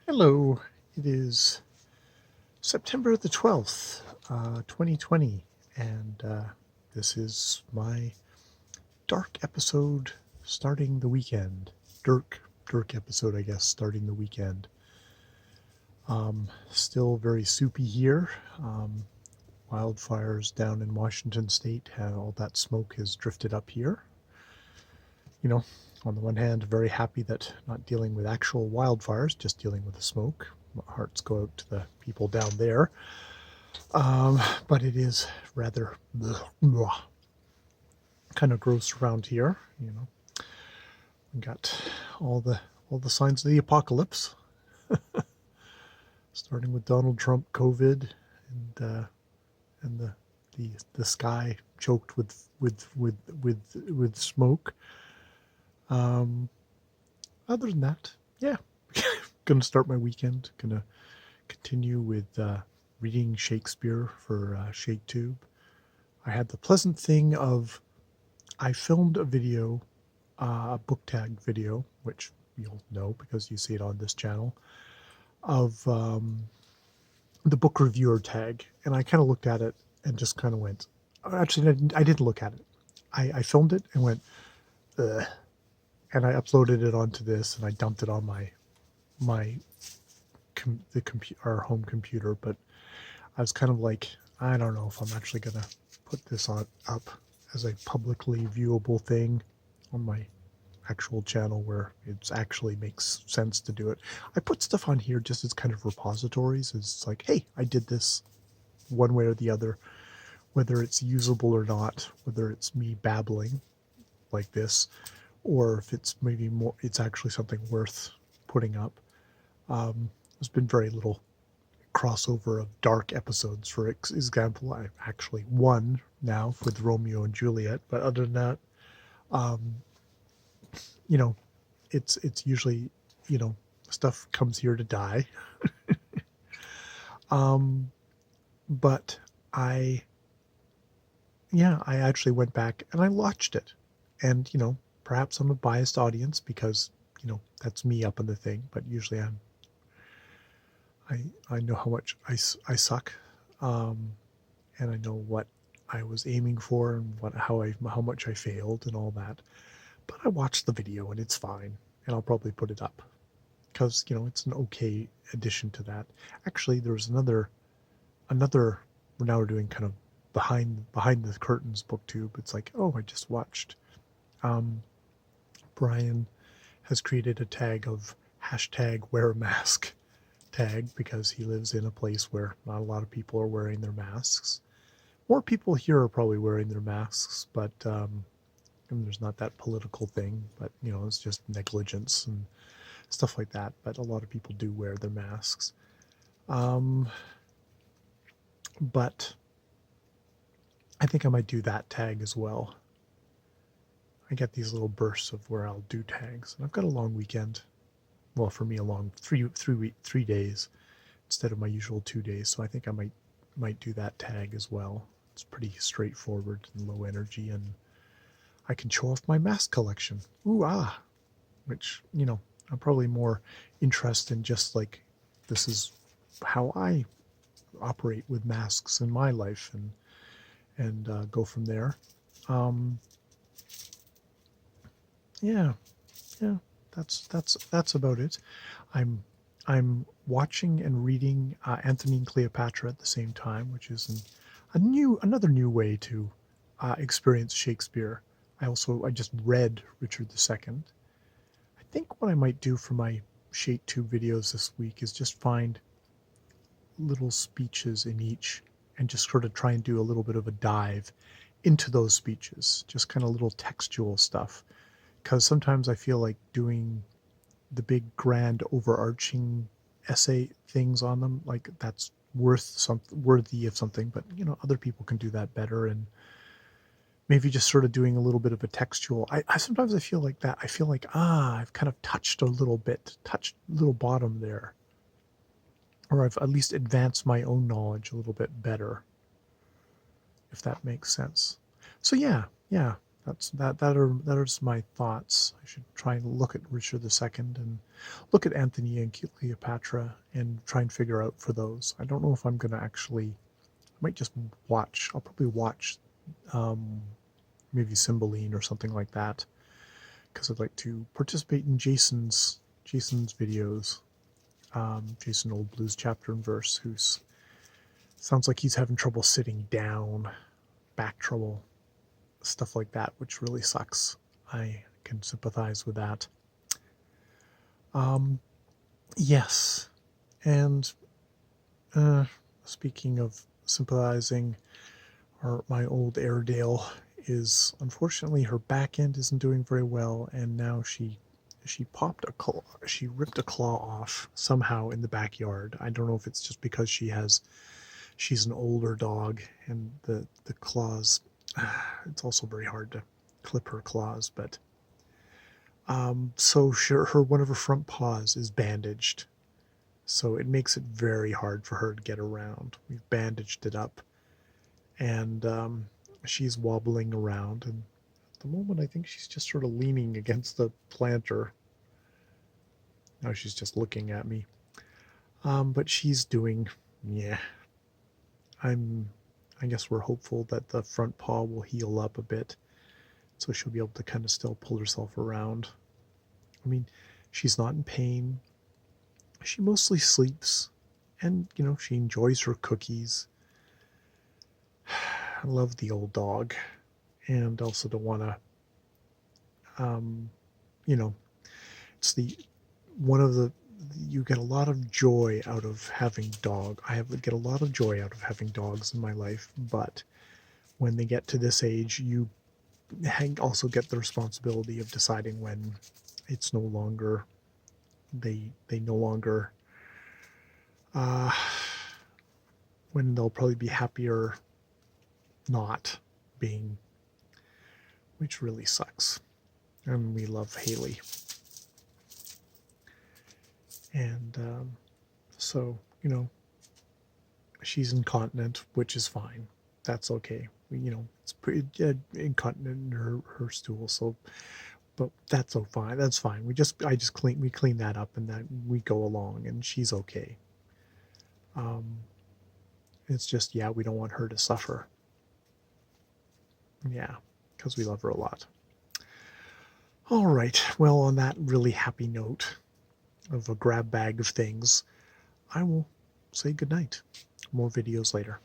Hello, it is September the 12th, 2020, and this is my dark episode starting the weekend. Dirk episode, I guess, starting the weekend. Still very soupy here. Wildfires down in Washington state, all that smoke has drifted up here. You know, on the one hand, very happy that not dealing with actual wildfires, just dealing with the smoke. My hearts go out to the people down there. But it is rather kind of gross around here. We got all the signs of the apocalypse, starting with Donald Trump, COVID, and the sky choked with smoke. Other than that, yeah, gonna start my weekend. Gonna continue with reading Shakespeare for ShakeTube. I had the pleasant thing of I filmed a video, a book tag video, which you'll know because you see it on this channel, of the book reviewer tag. And I kind of looked at it and just kind of went, actually, I didn't look at it. I filmed it and went, ugh. And I uploaded it onto this and I dumped it on our home computer. But I was kind of like, I don't know if I'm actually going to put this up as a publicly viewable thing on my actual channel where it actually makes sense to do it. I put stuff on here just as kind of repositories. It's like, hey, I did this one way or the other, whether it's usable or not, whether it's me babbling like this, or if it's maybe more, it's actually something worth putting up. There's been very little crossover of dark episodes. For example, I've actually one now with Romeo and Juliet, but other than that, it's usually, stuff comes here to die. But I actually went back and I watched it, and perhaps I'm a biased audience because that's me up in the thing, but usually I know how much I suck, and I know what I was aiming for and how much I failed and all that. But I watched the video and it's fine, and I'll probably put it up because it's an okay addition to that. Actually, there's another. Now we're doing kind of behind the curtains booktube. It's like, oh, I just watched. Brian has created a tag of #wear-a-mask tag because he lives in a place where not a lot of people are wearing their masks. More people here are probably wearing their masks, but and there's not that political thing, but it's just negligence and stuff like that. But a lot of people do wear their masks. But I think I might do that tag as well. I get these little bursts of where I'll do tags, and I've got a long weekend. Well, for me, a long 3 days instead of my usual 2 days. So I think I might do that tag as well. It's pretty straightforward and low energy, and I can show off my mask collection. Which I'm probably more interested in just like this is how I operate with masks in my life, and go from there. Yeah, that's about it. I'm watching and reading Anthony and Cleopatra at the same time, which is another new way to experience Shakespeare. I just read Richard II. I think what I might do for my ShakeTube videos this week is just find little speeches in each and just sort of try and do a little bit of a dive into those speeches, just kind of little textual stuff. Because sometimes I feel like doing the big grand overarching essay things on them, like that's worthy of something, but other people can do that better. And maybe just sort of doing a little bit of a textual. I sometimes I feel like that. I feel like I've kind of touched a little bottom there, or I've at least advanced my own knowledge a little bit better, if that makes sense. So yeah, that are my thoughts. I should try and look at Richard II and look at Anthony and Cleopatra and try and figure out for those. I don't know if I'm going to actually. I might just watch. I'll probably watch um, maybe Cymbeline or something like that because I'd like to participate in Jason's videos. Jason Old Blues chapter and verse, who's sounds like he's having trouble sitting down, back trouble, stuff like that, which really sucks. I can sympathize with that. Um, yes, and speaking of sympathizing, my old Airedale is unfortunately her back end isn't doing very well, and now she popped a claw, she ripped a claw off somehow in the backyard. I don't know if it's just because she's an older dog and the claws. It's also very hard to clip her claws, but so her one of her front paws is bandaged, so it makes it very hard for her to get around. We've bandaged it up, and she's wobbling around, and at the moment I think she's just sort of leaning against the planter. Now she's just looking at me. But she's doing, yeah. I guess we're hopeful that the front paw will heal up a bit, so she'll be able to kind of still pull herself around. I mean, she's not in pain. She mostly sleeps, and she enjoys her cookies. I love the old dog, and also don't want to, um, you know, it's the one of the you get a lot of joy out of having dog. Get a lot of joy out of having dogs in my life, but when they get to this age, you also get the responsibility of deciding when it's no longer they no longer when they'll probably be happier not being, which really sucks. And we love Haley. And so, she's incontinent, which is fine. That's okay. It's pretty incontinent in her stool, so but that's so fine. That's fine. We clean that up and then we go along, and she's okay. It's just, yeah, we don't want her to suffer. Yeah, because we love her a lot. All right. Well, on that really happy note of a grab bag of things, I will say goodnight. More videos later.